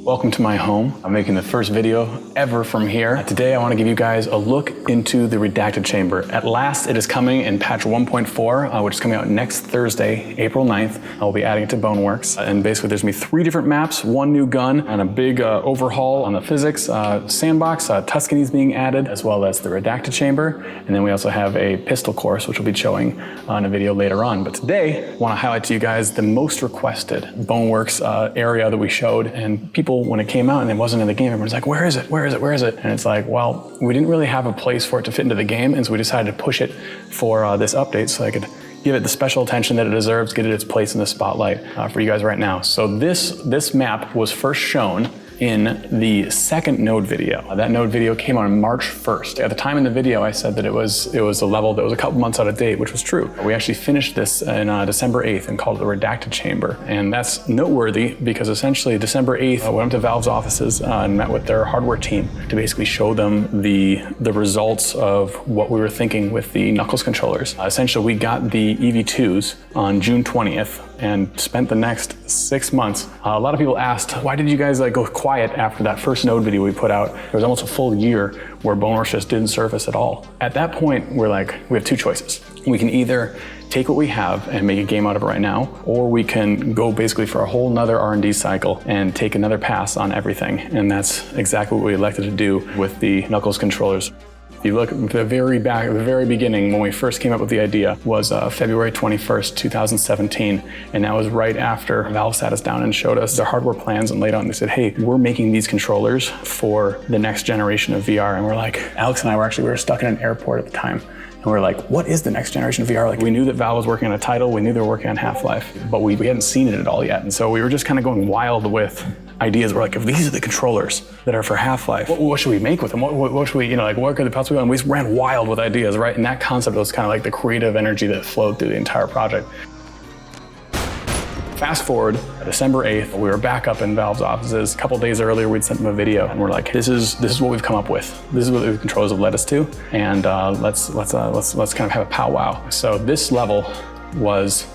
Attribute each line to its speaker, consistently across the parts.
Speaker 1: Welcome to my home. I'm making the first video ever from here. Today I want to give you guys a look into the redacted chamber. At last it is coming in patch 1.4, which is coming out next Thursday, April 9th. I'll be adding it to Boneworks. And basically there's gonna be 3 different maps, 1 new gun, and a big overhaul on the physics. Sandbox, Tuscany's being added, as well as the redacted chamber. And then we also have a pistol course, which we'll be showing in a video later on. But today I want to highlight to you guys the most requested Boneworks area that we showed, and people, when it came out and it wasn't in the game, everyone's like, where is it? Where is it? Where is it? And it's like, well, we didn't really have a place for it to fit into the game, and so we decided to push it for this update so I could give it the special attention that it deserves, get it its place in the spotlight for you guys right now. So this map was first shown in the second node video. That node video came out on March 1st. At the time in the video, I said that it was a level that was a couple months out of date, which was true. We actually finished this in December 8th and called it the redacted chamber. And that's noteworthy because essentially December 8th, I went up to Valve's offices and met with their hardware team to basically show them the results of what we were thinking with the Knuckles controllers. Essentially, we got the EV2s on June 20th and spent the next 6 months. A lot of people asked, why did you guys go quiet after that first node video we put out? There was almost a full year where Boneworks just didn't surface at all. At that point, we're like, we have 2 choices. We can either take what we have and make a game out of it right now, or we can go basically for a whole nother R&D cycle and take another pass on everything. And that's exactly what we elected to do with the Knuckles controllers. If you look at the very beginning, when we first came up with the idea, was February 21st, 2017. And that was right after Valve sat us down and showed us their hardware plans and laid out, and they said, hey, we're making these controllers for the next generation of VR. And we're like, Alex and I we were stuck in an airport at the time. And we were like, what is the next generation of VR? We knew that Valve was working on a title, we knew they were working on Half-Life, but we hadn't seen it at all yet. And so we were just kind of going wild with ideas. We're like, if these are the controllers that are for Half-Life, what should we make with them? What should we, what could they possibly be? And we ran wild with ideas, right? And that concept was kind of like the creative energy that flowed through the entire project. Fast forward, December 8th, we were back up in Valve's offices. A couple days earlier, we'd sent them a video, and we're like, this is what we've come up with. This is what the controllers have led us to, and let's kind of have a powwow. So this level was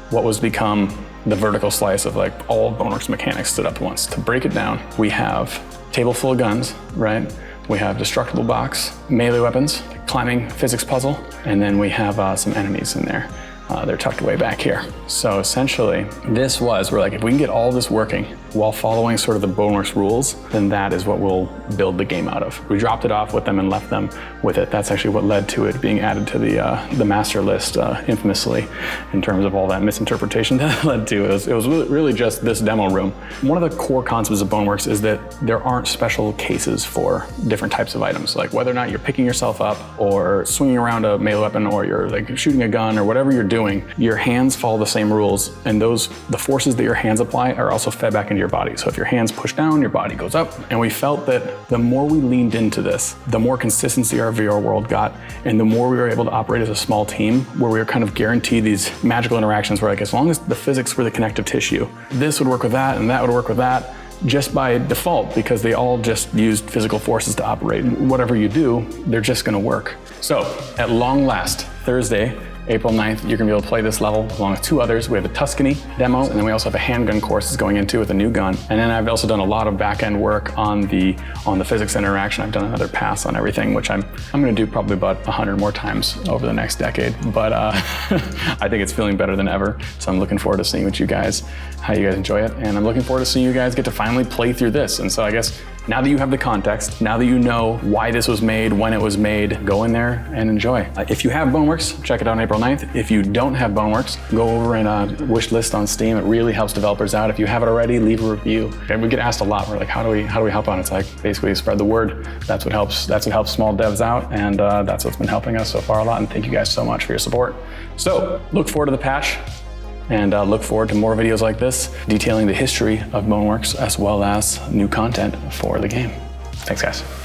Speaker 1: what was become the vertical slice of all Boneworks mechanics stood up once. To break it down, we have table full of guns, right? We have destructible box, melee weapons, climbing physics puzzle, and then we have some enemies in there. They're tucked way back here. So essentially, we're like, if we can get all this working while following sort of the Boneworks rules, then that is what we'll build the game out of. We dropped it off with them and left them with it. That's actually what led to it being added to the master list, infamously, in terms of all that misinterpretation that led to it. It was really just this demo room. One of the core concepts of Boneworks is that there aren't special cases for different types of items, like whether or not you're picking yourself up or swinging around a melee weapon or you're shooting a gun or whatever you're doing, your hands follow the same rules, and the forces that your hands apply are also fed back into your body. So if your hands push down, your body goes up. And we felt that the more we leaned into this, the more consistency our VR world got, and the more we were able to operate as a small team, where we were kind of guaranteed these magical interactions where as long as the physics were the connective tissue, this would work with that and that would work with that, just by default, because they all just used physical forces to operate. Whatever you do, they're just gonna work. So at long last, Thursday, April 9th, you're gonna be able to play this level along with 2 others. We have a Tuscany demo, and then we also have a handgun course that's going into with a new gun. And then I've also done a lot of back-end work on the physics interaction. I've done another pass on everything, which I'm gonna do probably about 100 more times over the next decade. But I think it's feeling better than ever. So I'm looking forward to seeing how you guys enjoy it. And I'm looking forward to seeing you guys get to finally play through this. And so I guess now that you have the context, now that you know why this was made, when it was made, go in there and enjoy. If you have Boneworks, check it out on April 9th. If you don't have Boneworks, go over and wish list on Steam. It really helps developers out. If you have it already, leave a review. And we get asked a lot. We're like, how do we help on it? It's like, basically spread the word. That's what helps small devs out, and that's what's been helping us so far a lot. And thank you guys so much for your support. So look forward to the patch, and look forward to more videos like this detailing the history of Boneworks as well as new content for the game. Thanks, guys.